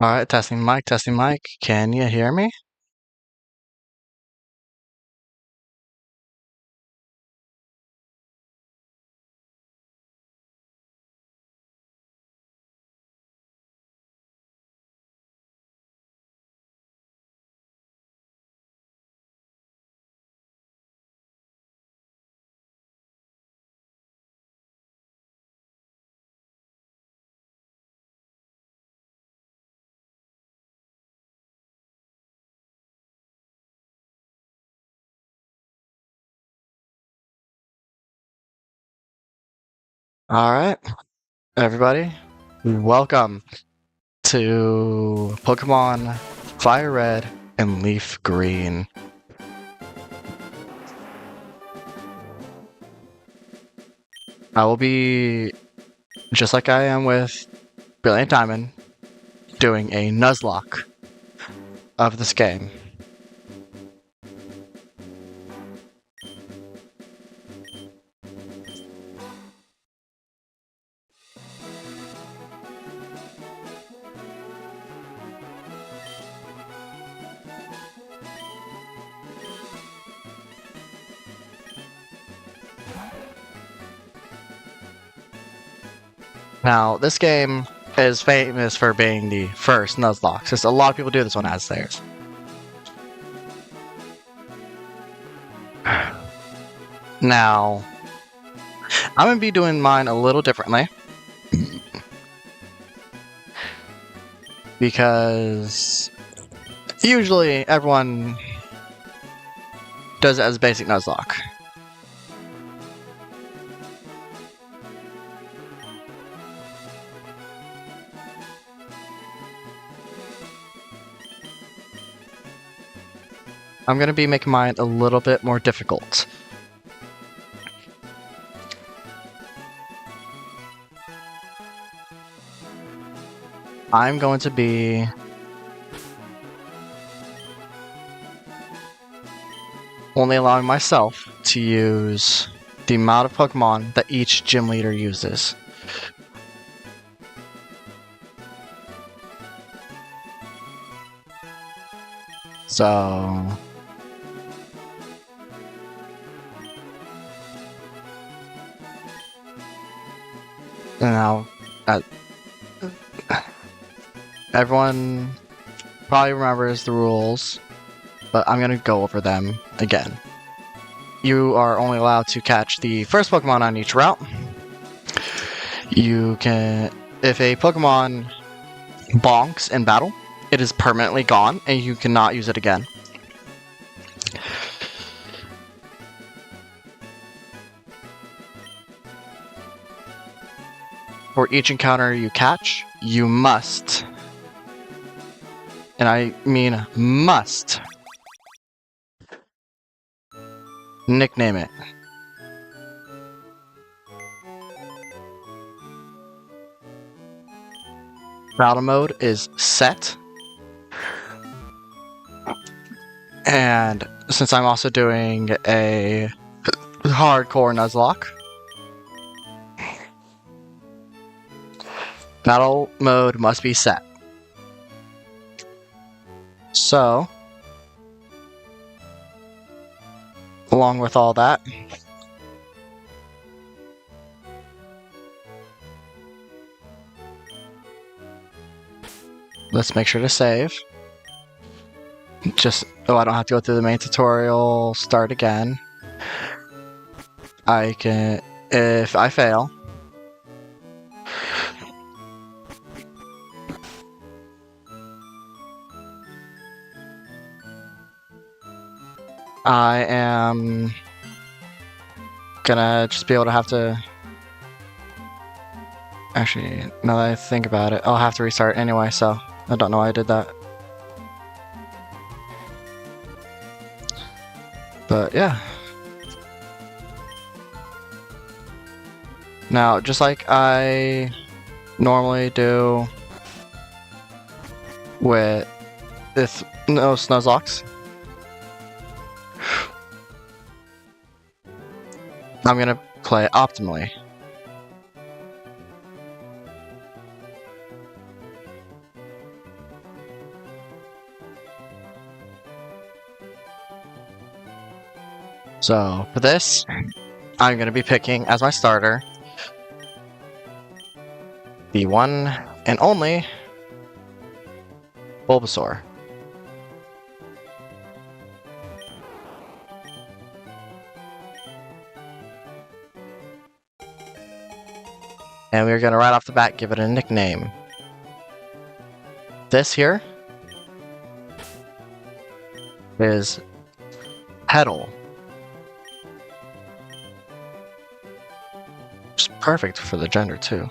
All right, testing mic, testing mic. Can you hear me? All right, everybody, welcome to Pokemon FireRed and Leaf Green. I will be, just like I am with Brilliant Diamond, doing a Nuzlocke of this game. Now, this game is famous for being the first Nuzlocke, because a lot of people do this one as theirs. Now, I'm going to be doing mine a little differently. Because usually everyone does it as basic Nuzlocke. I'm going to be making mine a little bit more difficult. I'm going to be only allowing myself to use the amount of Pokemon that each gym leader uses. So now, everyone probably remembers the rules, but I'm going to go over them again. You are only allowed to catch the first Pokemon on each route. You can, if a Pokemon bonks in battle, it is permanently gone and you cannot use it again. For each encounter you catch, you must, and I mean must, nickname it. Battle mode is set. And since I'm also doing a hardcore Nuzlocke, battle mode must be set. So, along with all that, let's make sure to save. I don't have to go through the main tutorial, start again. I can, if I fail, I am gonna just be able to have to... Actually, now that I think about it, I'll have to restart anyway, so I don't know why I did that. But yeah. Now, just like I normally do with those Nuzlocks, I'm gonna play optimally. So for this, I'm going to be picking as my starter the one and only Bulbasaur. And we're going to right off the bat give it a nickname. This here is Petal. It's perfect for the gender too.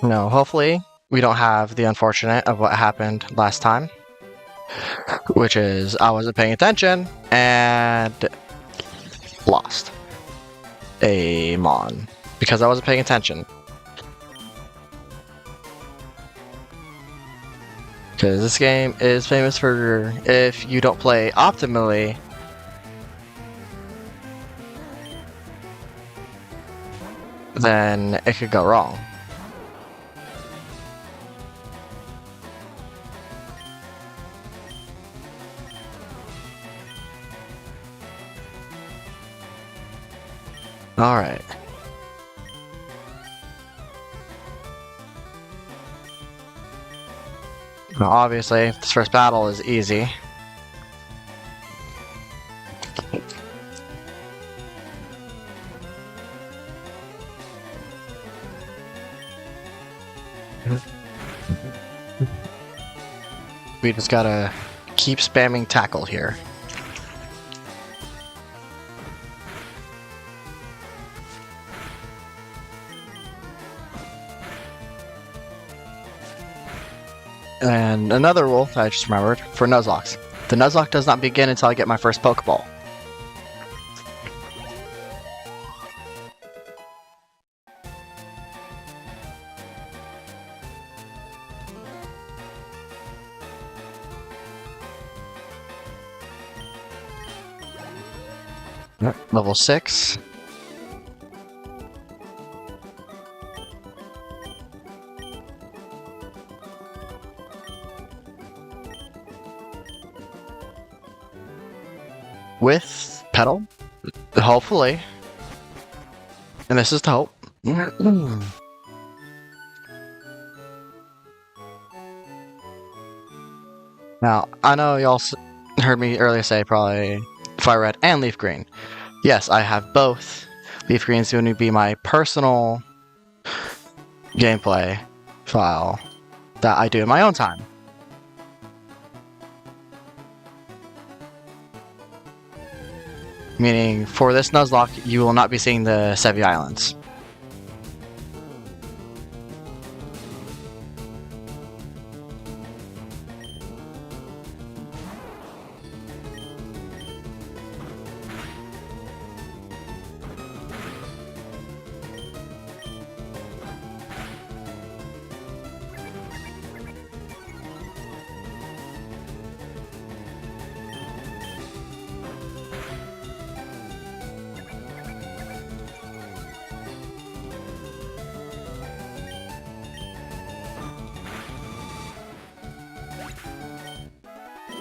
No, hopefully we don't have the unfortunate of what happened last time, which is I wasn't paying attention and lost a Mon because I wasn't paying attention. Because this game is famous for if you don't play optimally, then it could go wrong. Alright. Now obviously, this first battle is easy. We just gotta keep spamming tackle here. And another rule that I just remembered for Nuzlocks. The Nuzlocke does not begin until I get my first Pokeball. Level 6. With Petal, hopefully. And this is to hope. Now, I know y'all heard me earlier say probably Fire Red and Leaf Green. Yes, I have both. Leaf Green is going to be my personal gameplay file that I do in my own time. Meaning, for this Nuzlocke, you will not be seeing the Sevi Islands.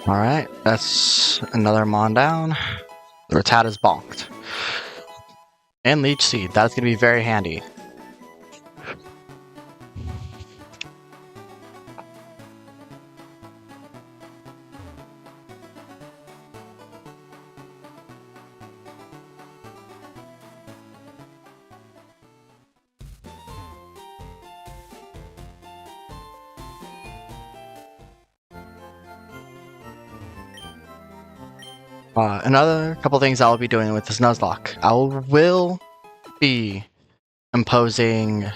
Alright, that's another Mon down. The Rattata is bonked. And Leech Seed, that's going to be very handy. Another couple things I'll be doing with this Nuzlocke. I will be imposing,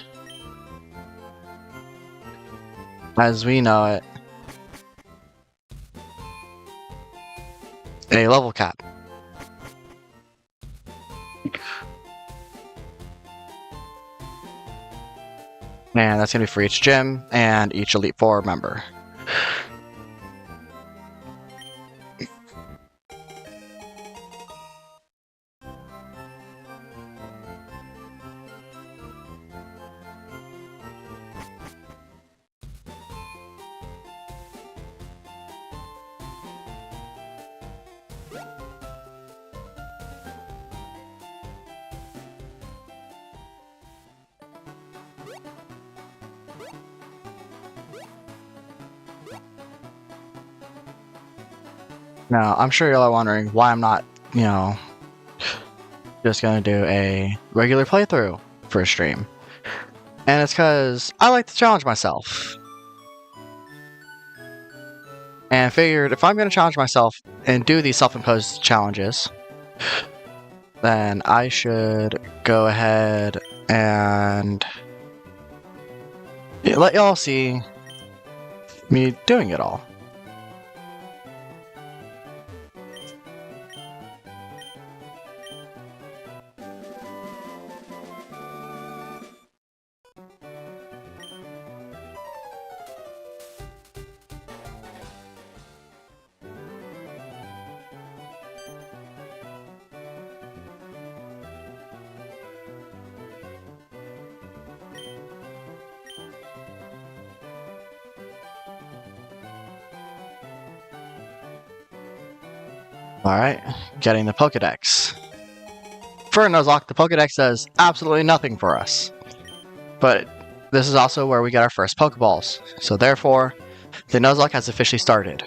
as we know it, a level cap. And that's going to be for each gym and each Elite Four member. Now, I'm sure y'all are wondering why I'm not, just gonna do a regular playthrough for a stream. And it's because I like to challenge myself. And figured if I'm gonna challenge myself and do these self-imposed challenges, then I should go ahead and let y'all see me doing it all. Alright, getting the Pokedex. For a Nuzlocke, the Pokedex does absolutely nothing for us. But this is also where we get our first Pokeballs. So therefore, the Nuzlocke has officially started.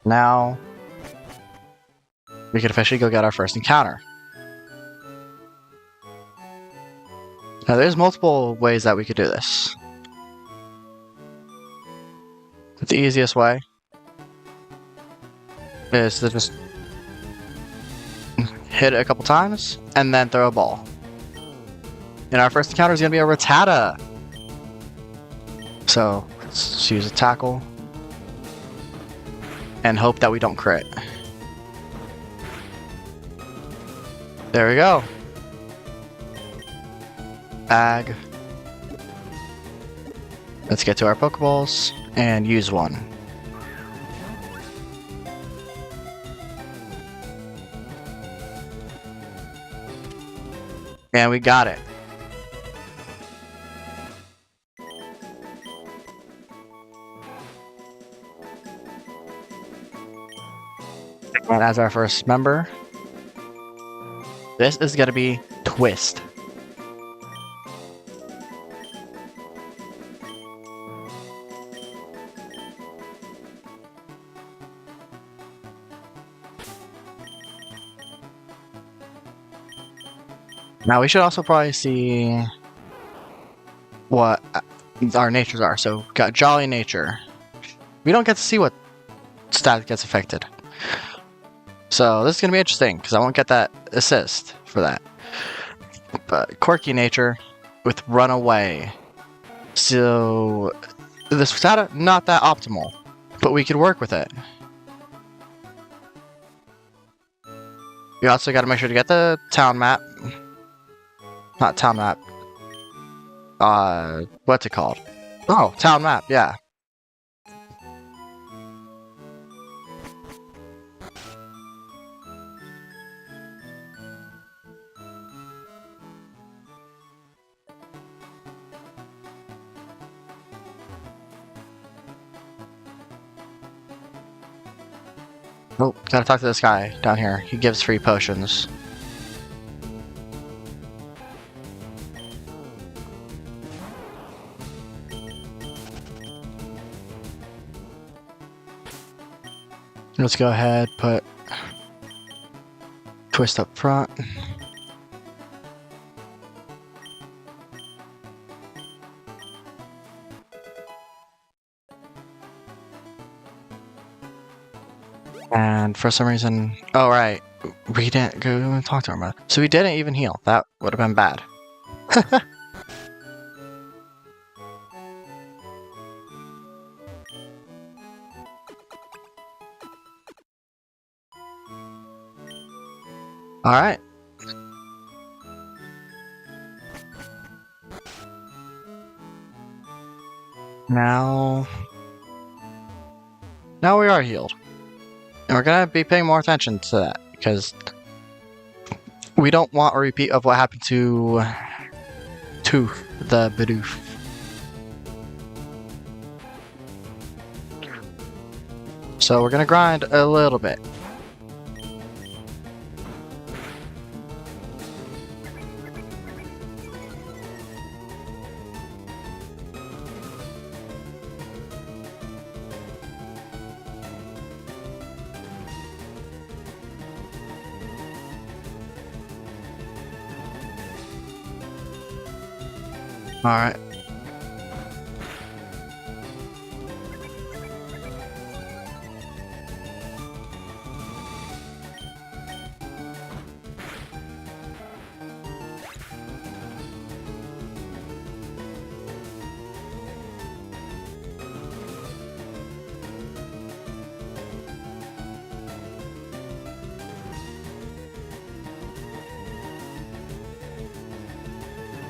Now, we can officially go get our first encounter. Now, there's multiple ways that we could do this. But the easiest way is to just hit it a couple times and then throw a ball. And our first encounter is going to be a Rattata. So, let's use a tackle and hope that we don't crit. There we go. Bag. Let's get to our Pokeballs and use one. And we got it. And as our first member, this is going to be Twist. Now we should also probably see what our natures are. So we've got Jolly Nature. We don't get to see what stat gets affected. So this is going to be interesting, because I won't get that assist for that. But Quirky Nature with Runaway. So this stat, not that optimal, but we could work with it. You also got to make sure to get the town map. Not town map. What's it called? Oh, town map, yeah. Oh, gotta talk to this guy down here. He gives free potions. Let's go ahead, put Twist up front. And for some reason, oh right, we didn't go and talk to him. So we didn't even heal. That would have been bad. Alright. Now we are healed. And we're gonna be paying more attention to that, because we don't want a repeat of what happened to the Bidoof. So we're gonna grind a little bit. Alright.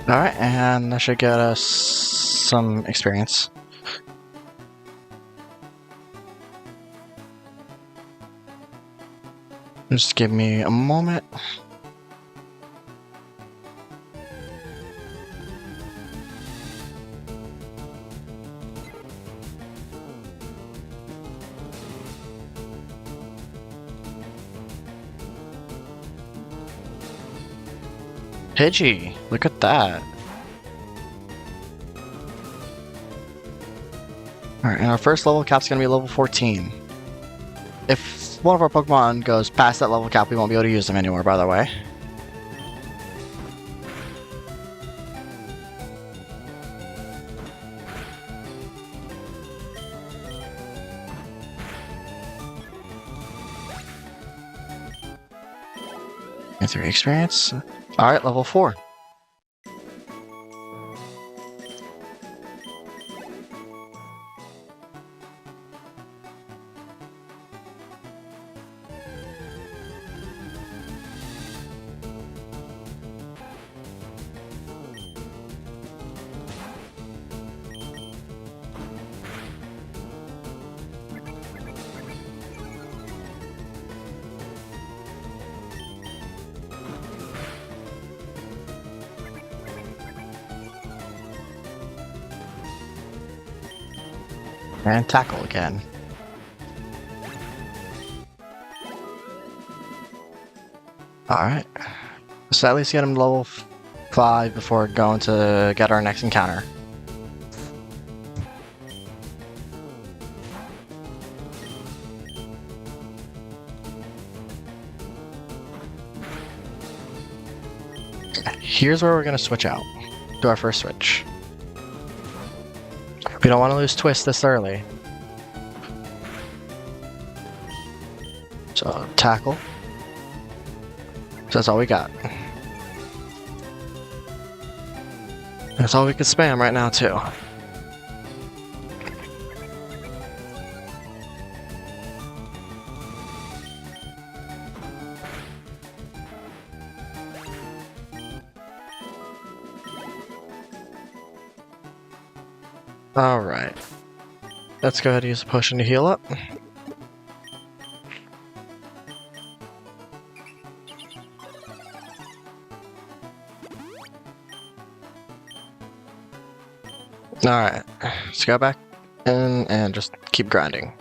Alright, and that should get us some experience. Just give me a moment. Pidgey, look at that. Alright, and our first level cap's gonna be level 14. If one of our Pokemon goes past that level cap, we won't be able to use them anymore, by the way. And 3 experience. Alright, level 4. And tackle again. Alright. So at least get him to level 5 before going to get our next encounter. Here's where we're going to switch out. Do our first switch. We don't want to lose Twist this early. So, tackle. So that's all we got. That's all we can spam right now, too. Alright. Let's go ahead and use a potion to heal up. Alright. Let's go back in and just keep grinding.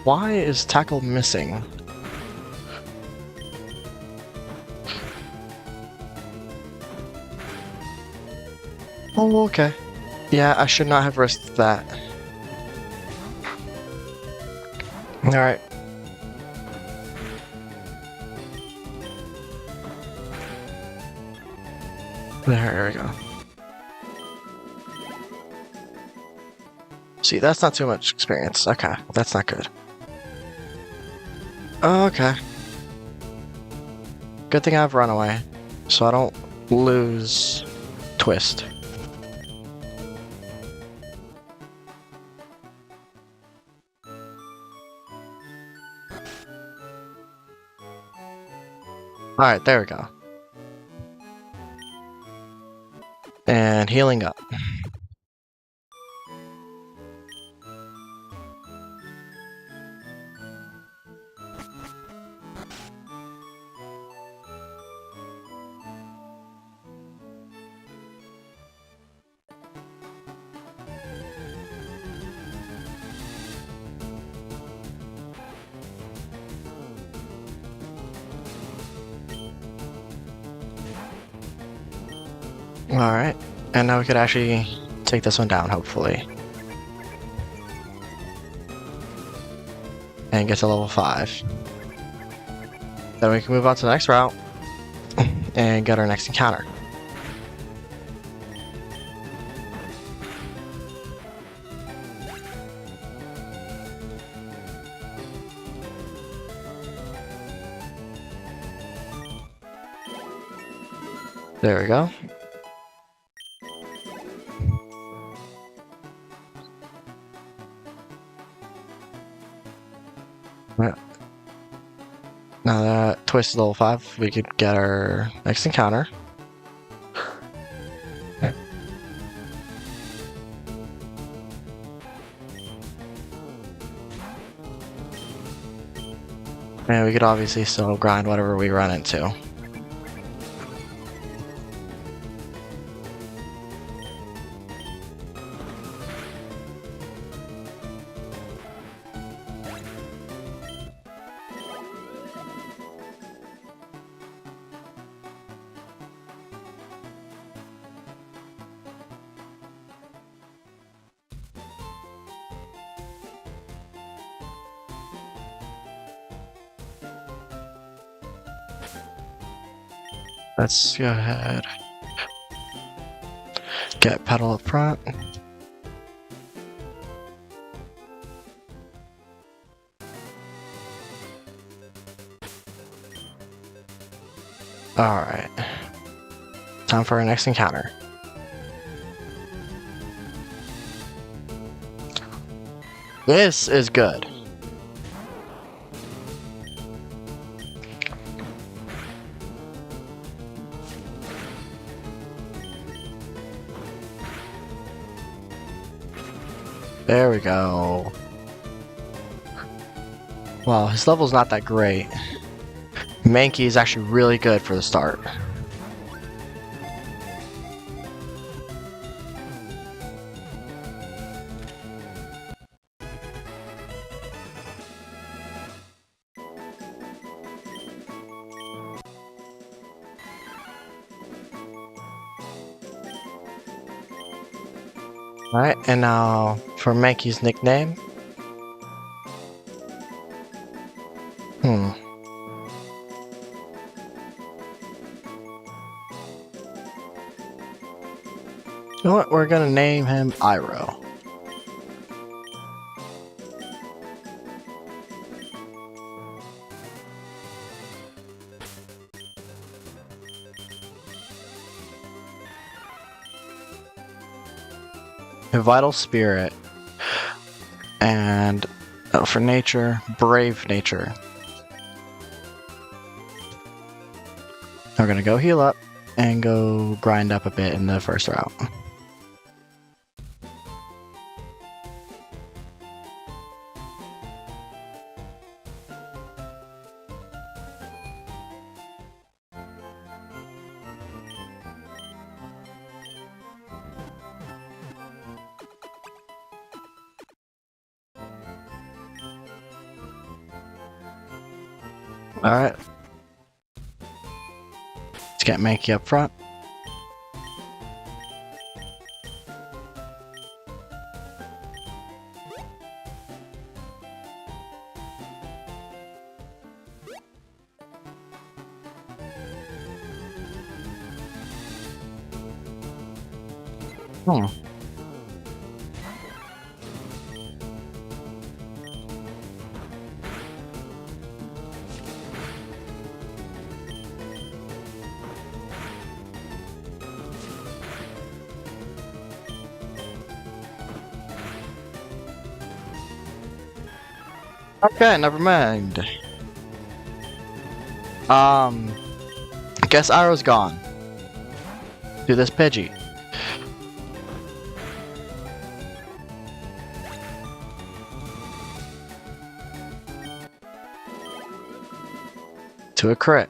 Why is tackle missing? Oh, okay. Yeah, I should not have risked that. Alright. There we go. See, that's not too much experience. Okay, that's not good. Okay. Good thing I have Runaway, so I don't lose Twist. Alright, there we go. And healing up. Alright, and now we could actually take this one down, hopefully. And get to level 5. Then we can move on to the next route and get our next encounter. There we go. Yeah. Now that Twist is level 5, we could get our next encounter. And we could obviously still grind whatever we run into. Let's go ahead. Get pedal up front. Alright. Time for our next encounter. This is good. There we go. Wow, his level's not that great. Mankey is actually really good for the start. Alright, and now for Mankey's nickname. You know what? We're gonna name him Iroh. A vital spirit. And for nature, brave nature. We're gonna go heal up and go grind up a bit in the first route. Alright. Let's get Mankey up front. Okay, never mind. Guess Iroh's gone. Do this Pidgey. To a crit.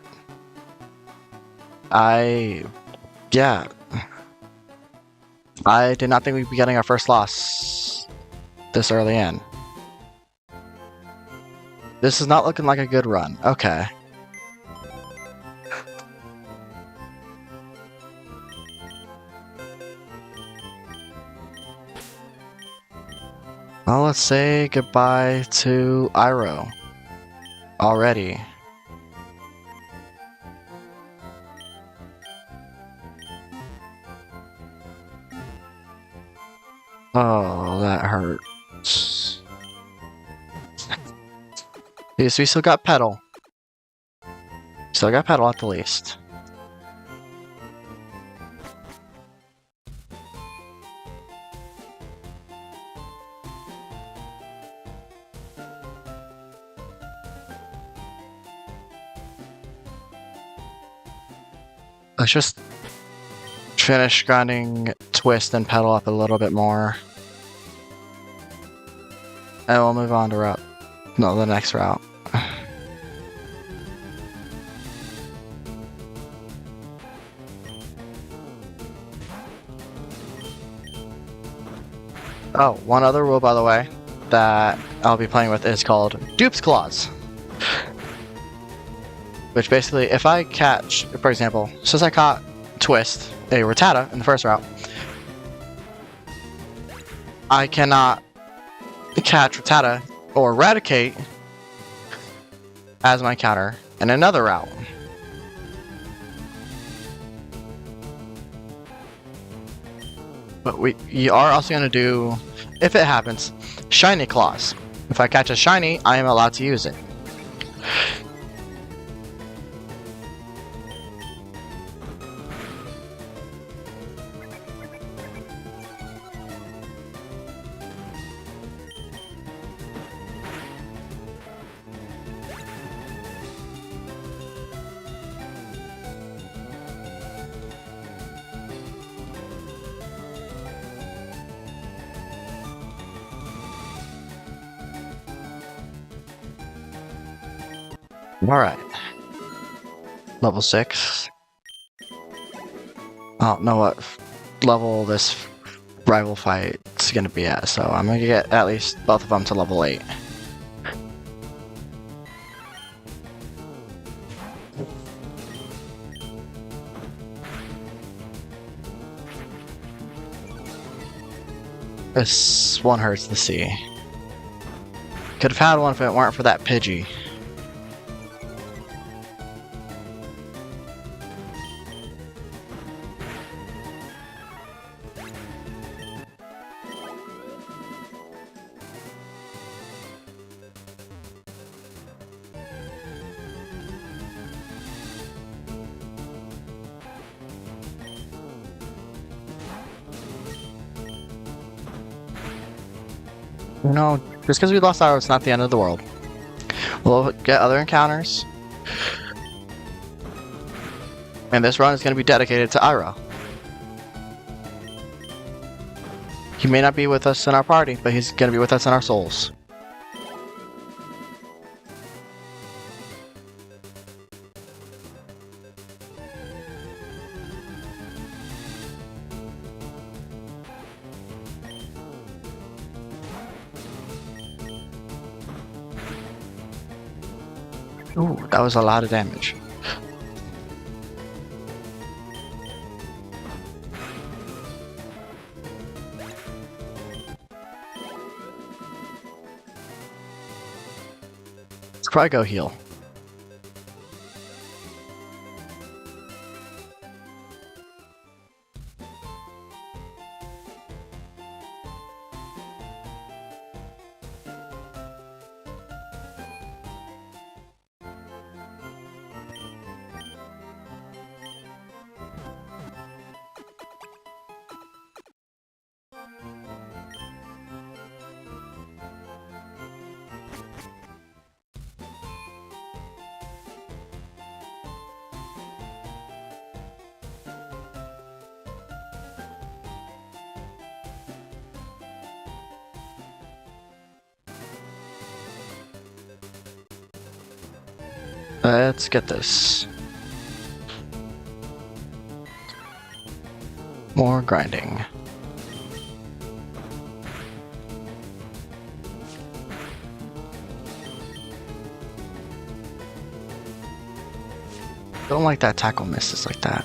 Yeah. I did not think we'd be getting our first loss this early in. This is not looking like a good run. Okay. Well, let's say goodbye to Iroh. Already. Oh, that hurts. Yes, we still got Petal. Still got Petal at the least. Let's just finish grinding Twist and Petal up a little bit more. And we'll move on to the next route. Oh, one other rule, by the way, that I'll be playing with is called Dupe's Clause. Which basically, if I catch, for example, since I caught Twist, a Rattata, in the first route, I cannot catch Rattata or Eradicate as my counter in another route. But you are also going to do, if it happens, Shiny Claws. If I catch a Shiny, I am allowed to use it. Alright. Level 6. I don't know what level this rival fight's gonna be at, so I'm gonna get at least both of them to level 8. This one hurts to see. Could have had one if it weren't for that Pidgey. No, just because we lost Iroh, it's not the end of the world. We'll get other encounters. And this run is going to be dedicated to Iroh. He may not be with us in our party, but he's going to be with us in our souls. Ooh, that was a lot of damage. Let's probably go heal. Let's get this. More grinding. Don't like that tackle misses like that.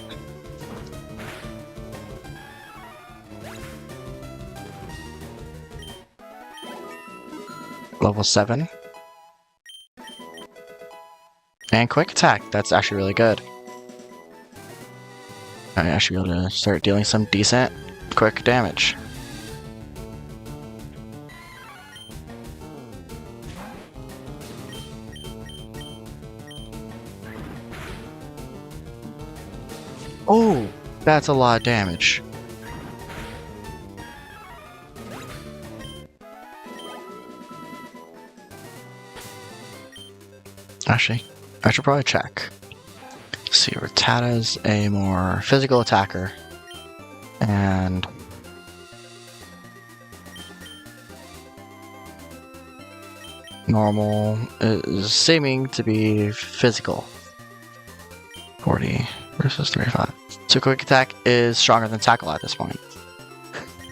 Level 7. And quick attack. That's actually really good. I should be able to start dealing some decent quick damage. Oh, that's a lot of damage. Actually, I should probably check. Let's see, Rattata's a more physical attacker. And normal is seeming to be physical. 40 versus 35. So quick attack is stronger than tackle at this point.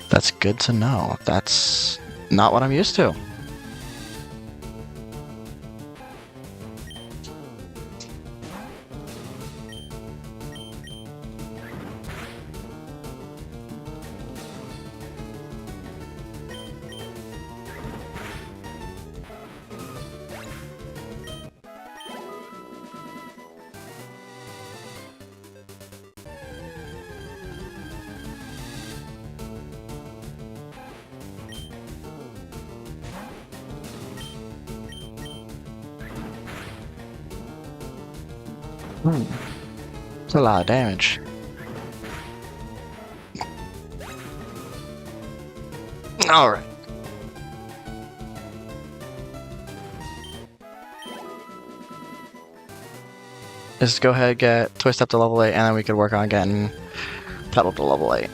That's good to know. That's not what I'm used to. It's a lot of damage. Alright. Let's go ahead and get Twist up to level 8, and then we could work on getting Petal to level 8.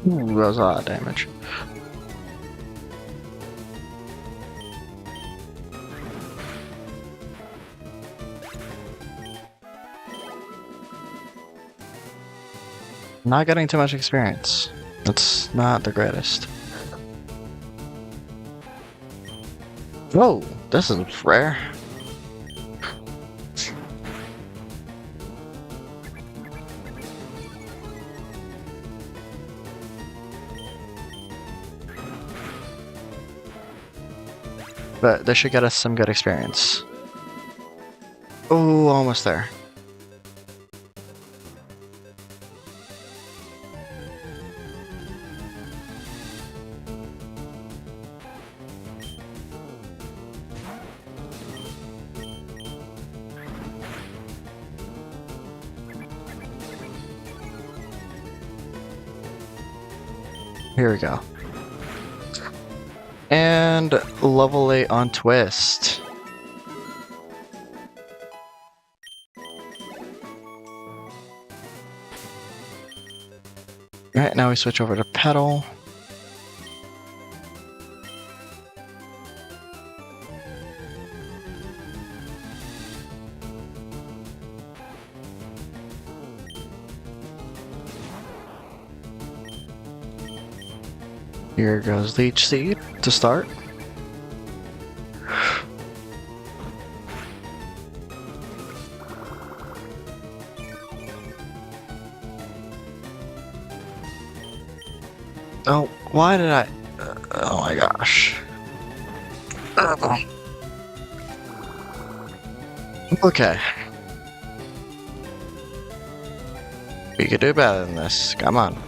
Ooh, that was a lot of damage. Not getting too much experience. That's not the greatest. Whoa, this is rare. But this should get us some good experience. Oh, almost there. Here we go. And level 8 on Twist. Alright, now we switch over to Petal. Here goes Leech Seed to start. Oh, why did I... oh my gosh. Okay. We could do better than this. Come on.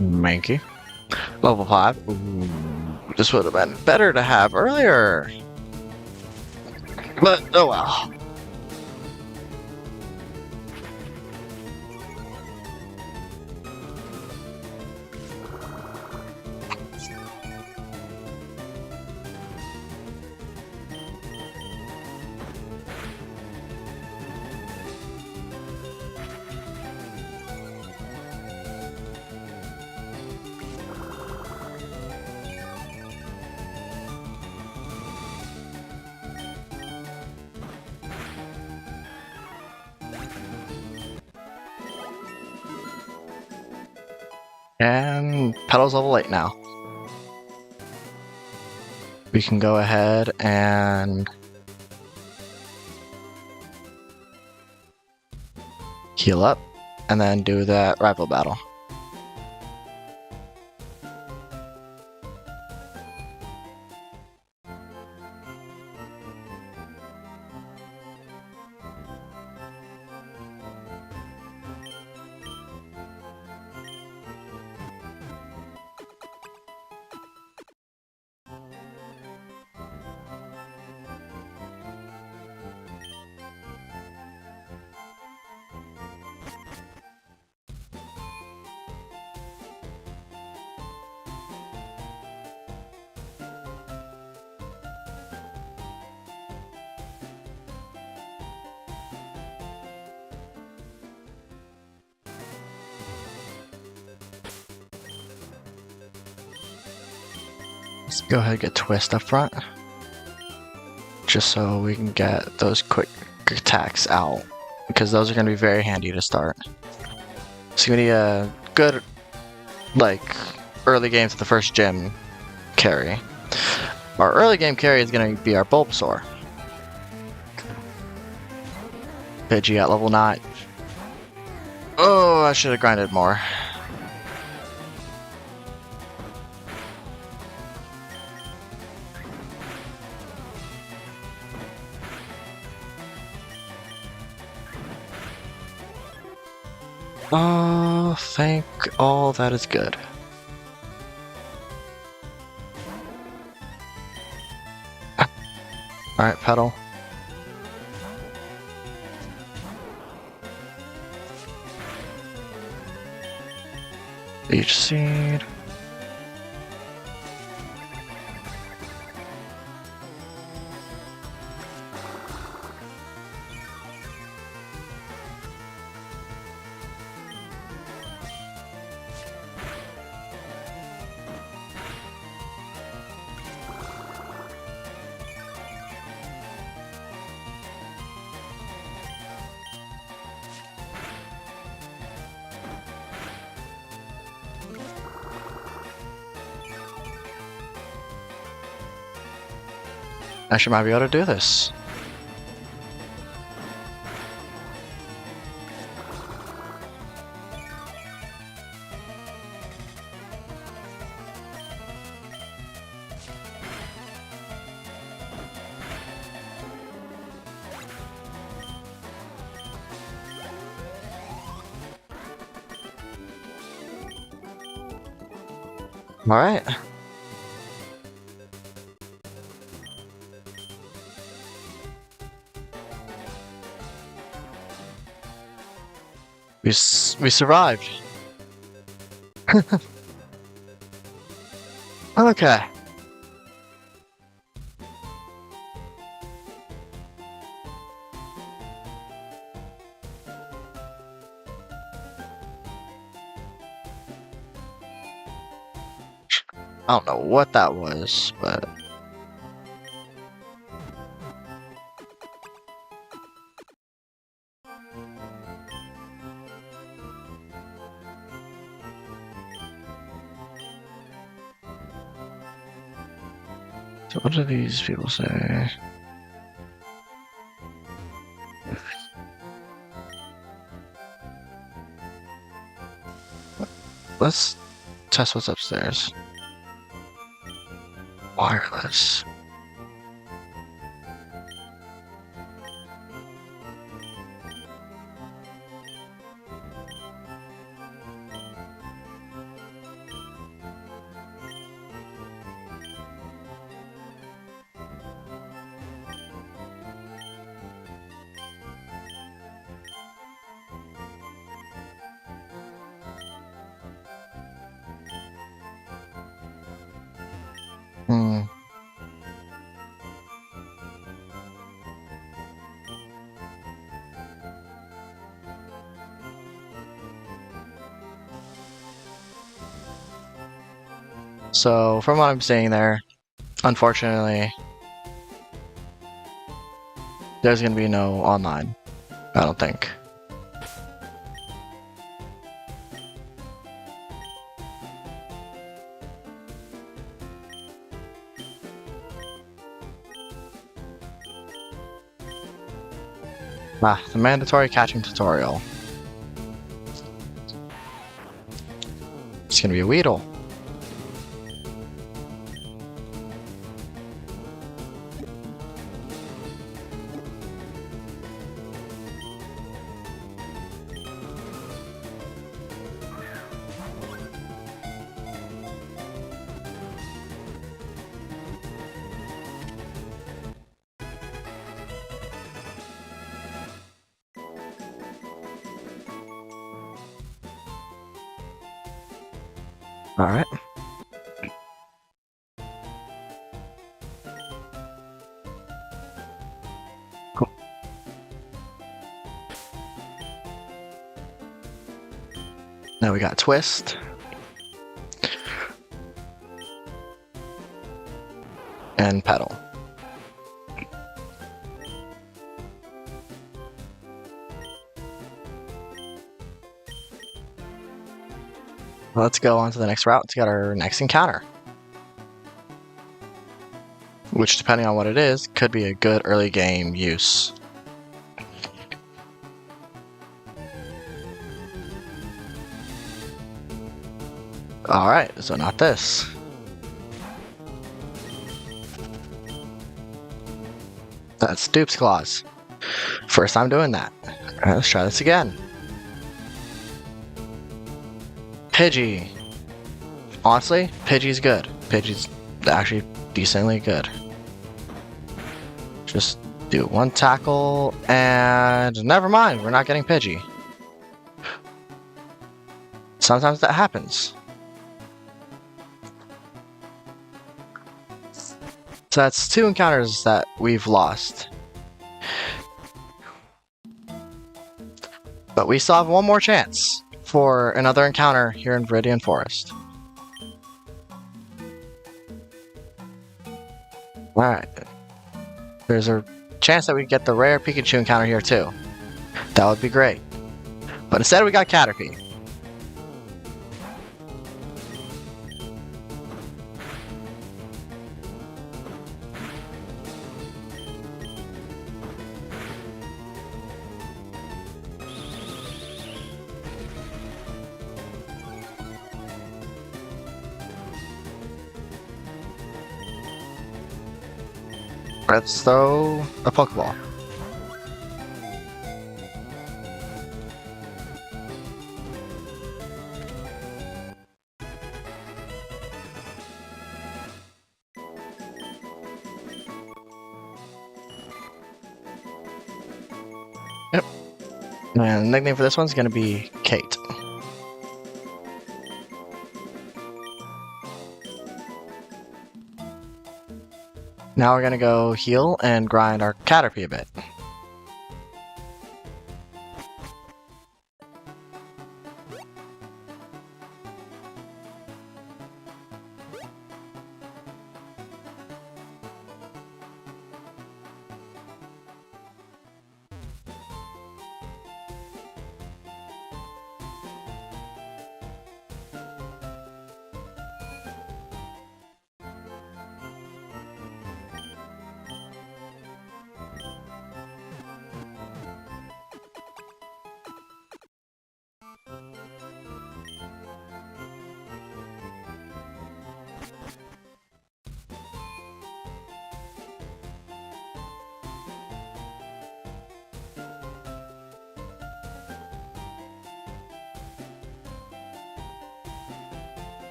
Mankey. Level 5. Ooh, this would have been better to have earlier. But, oh well. And Petal's level 8 now. We can go ahead and heal up, and then do that rival battle. Let's go ahead and get Twist up front, just so we can get those quick attacks out, because those are going to be very handy to start. It's going to be a good, like, early game to the first gym carry. Our early game carry is going to be our Bulbasaur. Pidgey at level 9. Oh, I should have grinded more. Oh, thank all that is good. Alright, Petal. Each seed. I should might be able to do this. Alright. We survived. Okay. I don't know what that was, but so what do these people say? Let's test what's upstairs. Wireless. Hmm. So, from what I'm seeing there, unfortunately, there's going to be no online. I don't think. Ah, the mandatory catching tutorial. It's going to be a Weedle. All right. Cool. Now we got Twist. And Petal. Let's go on to the next route to get our next encounter. Which, depending on what it is, could be a good early game use. Alright, so not this. That's Dupe's Claws. First time doing that. Alright, let's try this again. Pidgey. Honestly, Pidgey's good. Pidgey's actually decently good. Just do one tackle, and never mind, we're not getting Pidgey. Sometimes that happens. So that's 2 encounters that we've lost. But we still have one more chance for another encounter here in Viridian Forest. Alright. There's a chance that we get the rare Pikachu encounter here too. That would be great. But instead we got Caterpie. Let's throw a Pokeball. Yep. And the nickname for this one's gonna be Kate. Now we're gonna go heal and grind our Caterpie a bit.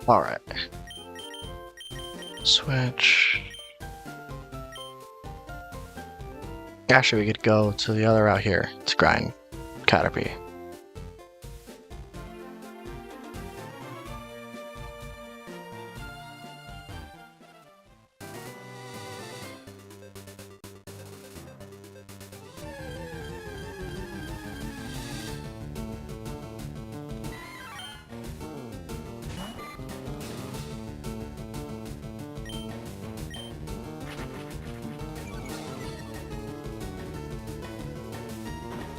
Alright. Switch. Actually, we could go to the other route here to grind Caterpie.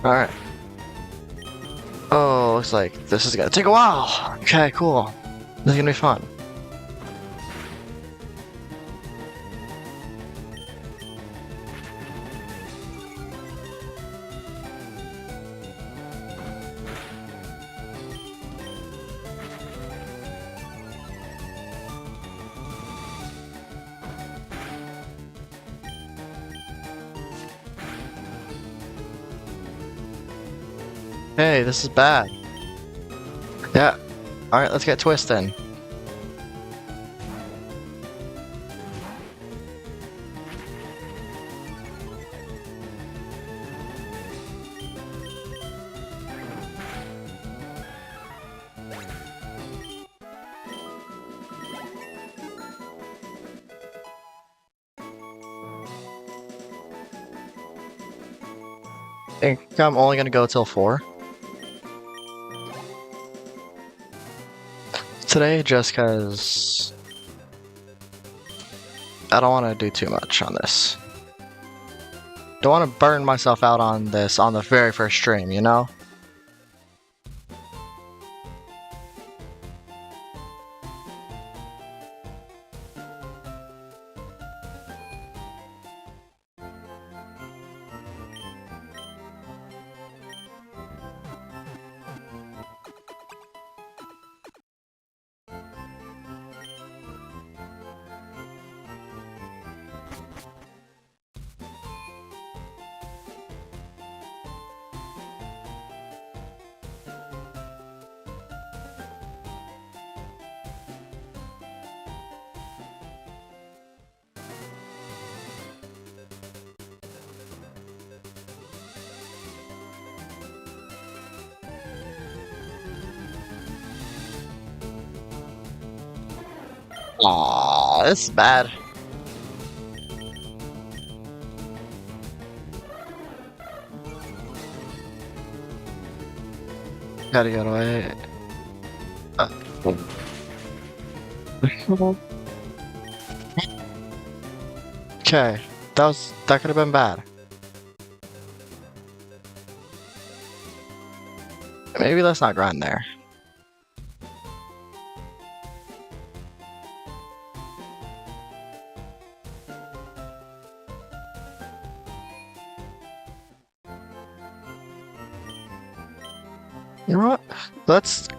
Alright. Oh, looks like this is gonna take a while. Okay, cool. This is gonna be fun. Hey, this is bad. Yeah. Alright, let's get twisting. I think I'm only gonna go till 4 today, just because I don't want to do too much on this. Don't want to burn myself out on this on the very first stream, you know? Aww, this is bad. Gotta get away. Okay, that could have been bad. Maybe let's not grind there. You know what? Let's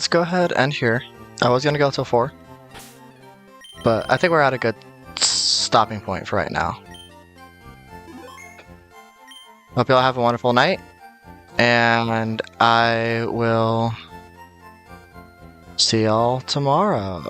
go ahead and here. I was gonna go till 4, but I think we're at a good stopping point for right now. Hope y'all have a wonderful night, and I will see y'all tomorrow.